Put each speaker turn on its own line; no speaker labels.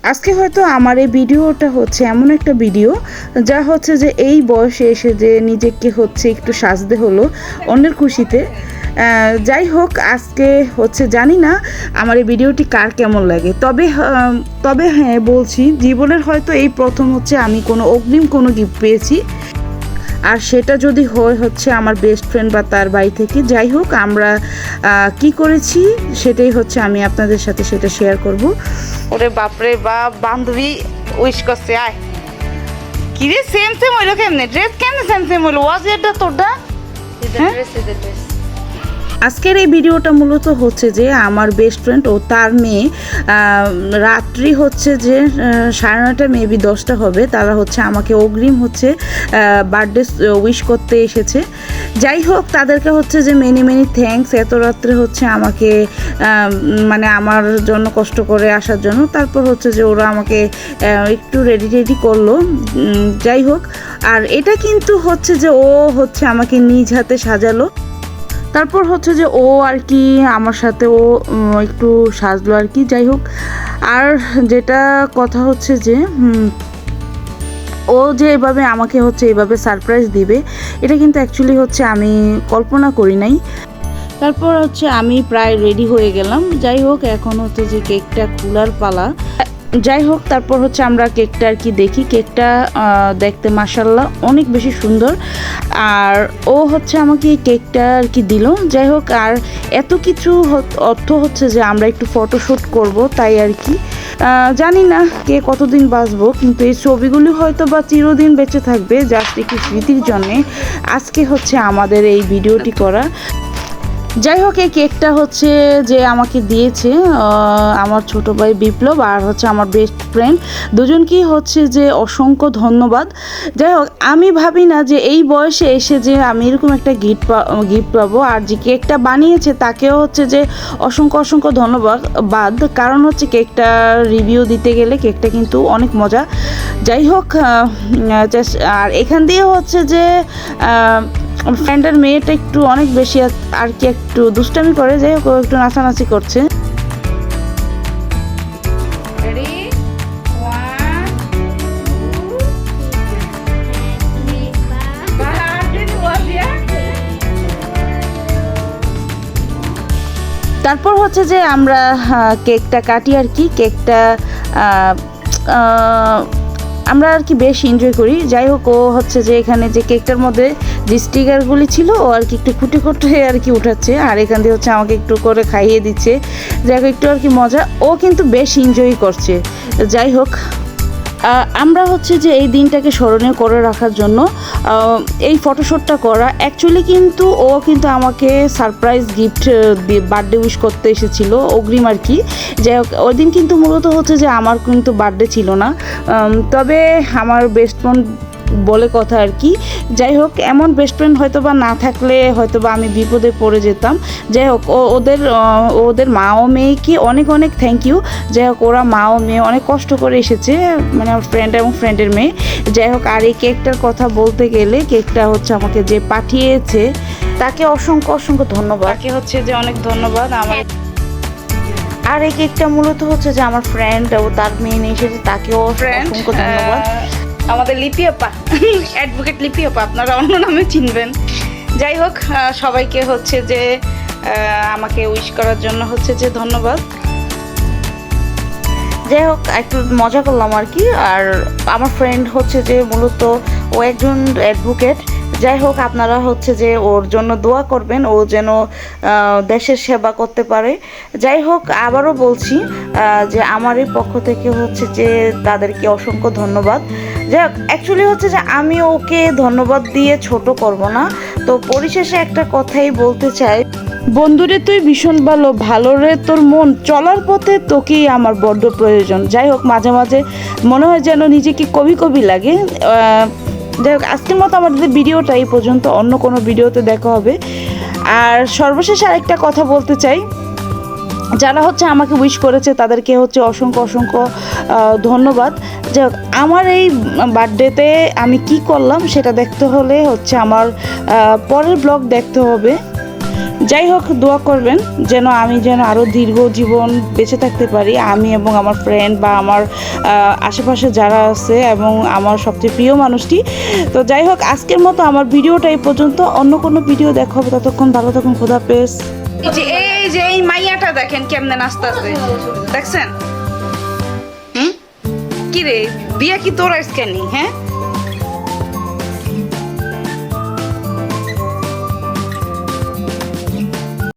আজকে হয়তো আমার এই ভিডিওটা হচ্ছে এমন একটা ভিডিও যা হচ্ছে যে এই বয়সে এসে যে নিজেকে হচ্ছে একটু সাজতে হলো অন্যের খুশিতে। যাই হোক, আজকে হচ্ছে জানি না আমার এই ভিডিওটি কার কেমন লাগে, তবে হ্যাঁ বলছি, জীবনের হয়তো এই প্রথম হচ্ছে আমি কোনো অগ্রিম কোনো গিফট পেয়েছি, আর সেটা যদি হচ্ছে আমার বেস্ট ফ্রেন্ড বা তার বাড়ি থেকে। যাই হোক, আমরা কি করেছি সেটাই হচ্ছে আমি আপনাদের সাথে সেটা শেয়ার করব। ওরে বাপরে বাপ, বান্ধবী উইশ করছে, আয় কিরে সেম সেম হইলো কেমনে? ড্রেস কেমনে সেম সেম হইলো? ওয়াজ এটা তোরটা? আজকের এই ভিডিওটা মূলত হচ্ছে যে আমার বেস্ট ফ্রেন্ড ও তার মেয়ে রাত্রি হচ্ছে যে 9:30 মেবি 10টা হবে, তারা হচ্ছে আমাকে অগ্রিম হচ্ছে বার্থডে উইশ করতে এসেছে। যাই হোক, তাদেরকে হচ্ছে যে মেনি থ্যাঙ্কস এত রাত্রে হচ্ছে আমাকে মানে আমার জন্য কষ্ট করে আসার জন্য। তারপর হচ্ছে যে ওরা আমাকে একটু রেডি করলো। যাই হোক, আর এটা কিন্তু হচ্ছে যে ও হচ্ছে আমাকে নিজ হাতে সাজালো। তারপর হচ্ছে যে ও আর কি আমার সাথে ও একটু সাজলো আর কি। যাই হোক, আর যেটা কথা হচ্ছে যে ও যে এভাবে আমাকে হচ্ছে এভাবে সারপ্রাইজ দিবে, এটা কিন্তু অ্যাকচুয়ালি হচ্ছে আমি কল্পনা করি নাই। তারপর হচ্ছে আমি প্রায় রেডি হয়ে গেলাম। যাই হোক, এখন হচ্ছে যে কেকটা খোলার পালা। যাই হোক, তারপর হচ্ছে আমরা কেকটা আর কি দেখি। কেকটা দেখতে মাশাআল্লাহ অনেক বেশি সুন্দর, আর ও হচ্ছে আমাকে এই কেকটা আর কি দিল। যাই হোক, আর এত কিছু অর্থ হচ্ছে যে আমরা একটু ফটোশ্যুট করব, তাই আর কি। জানি না কে কতদিন বাঁচবো, কিন্তু এই ছবিগুলি হয়তো বা চিরদিন বেঁচে থাকবে, জাস্ট একটু স্মৃতির জন্যে আজকে হচ্ছে আমাদের এই ভিডিওটি করা। যাই হোক, এই কেকটা হচ্ছে যে আমাকে দিয়েছে আমার ছোট ভাই বিপ্লব, আর হচ্ছে আমার বেস্ট ফ্রেন্ড, দুজনকেই হচ্ছে যে অসংখ্য ধন্যবাদ। যাই হোক, আমি ভাবি না যে এই বয়সে এসে যে আমি এরকম একটা গিফট পাবো, আর যে কেকটা বানিয়েছে তাকেও হচ্ছে যে অসংখ্য ধন্যবাদ। কারণ হচ্ছে কেকটা রিভিউ দিতে গেলে কেকটা কিন্তু অনেক মজা। যাই হোক, আর এখান দিয়ে হচ্ছে যে ফ্রেন্ডের মেয়েটা একটু অনেক বেশি আর কি একটু দুষ্টামি করে। যাই হোক, ও একটু নাচানাচি করছে। তারপর হচ্ছে যে আমরা কেকটা কাটি আর কি। কেকটা আমরা আর কি বেশ এনজয় করি। যাই হোক, ও হচ্ছে যে এখানে যে কেকটার মধ্যে যে স্টিকারগুলি ছিল ও আর কি একটু খুঁটে আর কি উঠাচ্ছে, আর এখান দিয়ে হচ্ছে আমাকে একটু করে খাইয়ে দিচ্ছে। যাই হোক, একটু আর কি মজা, ও কিন্তু বেশ এনজয় করছে। যাই হোক, আমরা হচ্ছে যে এই দিনটাকে স্মরণীয় করে রাখার জন্য এই ফটোশ্যুটটা করা। অ্যাকচুয়ালি কিন্তু ও কিন্তু আমাকে সারপ্রাইজ গিফট বার্থডে উইশ করতে এসেছিলো অগ্রিম আর কি। যাই হোক, ওই দিন কিন্তু মূলত হচ্ছে যে আমার কিন্তু বার্থডে ছিল না, তবে আমার বেস্ট ফ্রেন্ড বলে কথা আর কি। যাই হোক, এমন বেস্ট ফ্রেন্ড হয়তো বা না থাকলে হয়তো বা আমি বিপদে পড়ে যেতাম। যাই হোক, ওদের মা ও মেয়েকে অনেক থ্যাংক ইউ। যাই হোক, ওরা মা ও মেয়ে অনেক কষ্ট করে এসেছে, মানে আমার ফ্রেন্ড এবং ফ্রেন্ডের মেয়ে। যাই হোক, আর এই কেকটার কথা বলতে গেলে, কেকটা হচ্ছে আমাকে যে পাঠিয়েছে তাকে অসংখ্য ধন্যবাদ। তাকে হচ্ছে যে অনেক ধন্যবাদ আমার। আর এই কেকটা মূলত হচ্ছে যে আমার ফ্রেন্ড ও তার মেয়ে নিয়ে এসেছে, তাকেও অসংখ্য ধন্যবাদ। আমাদের লিপি আপা, অ্যাডভোকেট লিপি আপা, আপনারা অন্য নামে চিনবেন। যাই হোক, সবাইকে হচ্ছে যে আমাকে উইশ করার জন্য হচ্ছে যে ধন্যবাদ। যাই হোক, একটু মজা করলাম আর কি। আর আমার ফ্রেন্ড হচ্ছে যে মূলত ও একজন অ্যাডভোকেট। যাই হোক, আপনারা হচ্ছে যে ওর জন্য দোয়া করবেন, ও যেন দেশের সেবা করতে পারে। যাই হোক, আবারও বলছি যে আমার এই পক্ষ থেকে হচ্ছে যে তাদেরকে অসংখ্য ধন্যবাদ। যাই হোক, অ্যাকচুয়ালি হচ্ছে যে আমি ওকে ধন্যবাদ দিয়ে ছোট করব না। তো পরিশেষে একটা কথাই বলতে চাই, বন্ধুরে তুই ভীষণ ভালো রে, তোর মন চলার পথে তোকেই আমার বড্ড প্রয়োজন। যাই হোক, মাঝে মাঝে মনে হয় যেন নিজেকে কবি লাগে। যাই হোক, আজকের মতো আমাদের ভিডিওটা এই পর্যন্ত, অন্য কোনো ভিডিওতে দেখা হবে। আর সর্বশেষ আরেকটা কথা বলতে চাই, যারা হচ্ছে আমাকে উইশ করেছে তাদেরকে হচ্ছে অসংখ্য ধন্যবাদ। যাই হোক, আমার এই বার্থডেতে আমি কি করলাম সেটা দেখতে হলে হচ্ছে আমার পরের ব্লগ দেখতে হবে। যাই হোক দোয়া করবেন যেন আমি আরও দীর্ঘ জীবন বেঁচে থাকতে পারি, আমি এবং আমার ফ্রেন্ড বা আমার আশেপাশে যারা আছে এবং আমার সবচেয়ে প্রিয় মানুষটি। তো যাই হোক আজকের মতো আমার ভিডিওটা এই পর্যন্ত, অন্য কোনো ভিডিও দেখা হবে, ততক্ষণ ভালো থাকুন, খোদাহাফেজ। এই যে এই মাইয়াটা দেখেন কেমনে নাচতাছে, দেখছেন? কি রে বিয়া কি তোর আজকে নি? হ্যাঁ